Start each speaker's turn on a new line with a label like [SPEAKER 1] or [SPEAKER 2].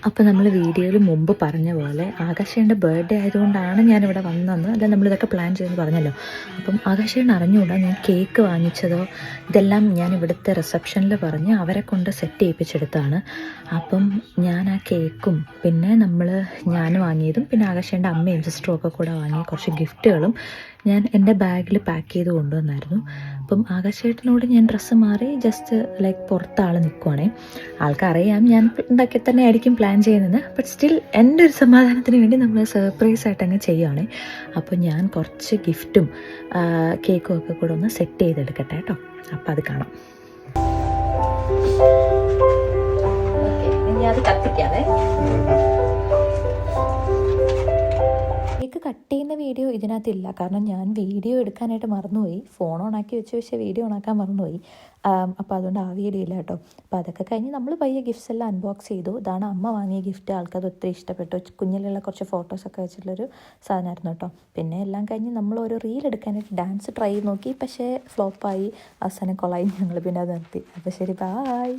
[SPEAKER 1] അപ്പോൾ നമ്മൾ വീഡിയോയിൽ മുമ്പ് പറഞ്ഞ പോലെ ആകാശേൻ്റെ ബർത്ത്ഡേ ആയതുകൊണ്ടാണ് ഞാനിവിടെ വന്നതെന്ന് അല്ല നമ്മളിതൊക്കെ പ്ലാൻ ചെയ്തെന്ന് പറഞ്ഞല്ലോ. അപ്പം ആകാശേണ് അറിഞ്ഞുകൂടാ ഞാൻ കേക്ക് വാങ്ങിച്ചതോ ഇതെല്ലാം ഞാൻ ഇവിടുത്തെ റിസപ്ഷനിൽ പറഞ്ഞ് അവരെ കൊണ്ട് സെറ്റ് ചെയ്യിപ്പിച്ചെടുത്താണ്. അപ്പം ഞാൻ ആ കേക്കും പിന്നെ ഞാൻ വാങ്ങിയതും പിന്നെ ആകാശേൻ്റെ അമ്മയും സിസ്റ്ററും ഒക്കെ കൂടെ വാങ്ങിയ കുറച്ച് ഗിഫ്റ്റുകളും ഞാൻ എൻ്റെ ബാഗിൽ പാക്ക് ചെയ്ത് കൊണ്ടുവന്നായിരുന്നു. അപ്പം ആകാശേട്ടനോട് ഞാൻ ഡ്രസ്സ് മാറി ജസ്റ്റ് ലൈക്ക് പുറത്താൾ നിൽക്കുവാണേ. ആൾക്കറിയാം ഞാൻ ഉണ്ടാക്കി തന്നെ ആയിരിക്കും പ്ലാൻ ചെയ്യുന്നത്. ബട്ട് സ്റ്റിൽ എൻ്റെ ഒരു സമാധാനത്തിന് വേണ്ടി നമ്മൾ സർപ്രൈസ് ആയിട്ട് അങ്ങ് ചെയ്യുവാണേ. അപ്പോൾ ഞാൻ കുറച്ച് ഗിഫ്റ്റും കേക്കും ഒക്കെ കൂടെ ഒന്ന് സെറ്റ് ചെയ്തെടുക്കട്ടെ കേട്ടോ. അപ്പോൾ അത് കാണാം. ഇനി അത് കത്തിക്കാതെ. കേക്ക് കട്ട് ചെയ്യുന്ന വീഡിയോ ഇതിനകത്തില്ല, കാരണം ഞാൻ വീഡിയോ എടുക്കാനായിട്ട് മറന്നുപോയി. ഫോൺ ഓണാക്കി വെച്ച് വീഡിയോ ഓണാക്കാൻ മറന്നുപോയി. അപ്പോൾ അതുകൊണ്ട് ആ വീഡിയോ ഇല്ല കേട്ടോ. അപ്പോൾ അതൊക്കെ കഴിഞ്ഞ് നമ്മൾ പയ്യെ ഗിഫ്റ്റ്സ് എല്ലാം അൺബോക്സ് ചെയ്തു. ഇതാണ് അമ്മ വാങ്ങിയ ഗിഫ്റ്റ്. ആൾക്കത് ഒത്തിരി ഇഷ്ടപ്പെട്ടു. കുഞ്ഞിലുള്ള കുറച്ച് ഫോട്ടോസൊക്കെ വെച്ചിട്ടുള്ളൊരു സാധനമായിരുന്നു കേട്ടോ. പിന്നെ എല്ലാം കഴിഞ്ഞ് നമ്മൾ ഒരു റീൽ എടുക്കാനായിട്ട് ഡാൻസ് ട്രൈ ചെയ്ത് നോക്കി. പക്ഷേ ഫ്ലോപ്പായി, അവസാനം കൊളായി. ഞങ്ങൾ പിന്നെ അത് നിർത്തി. അപ്പോൾ ശരി, ബായ്.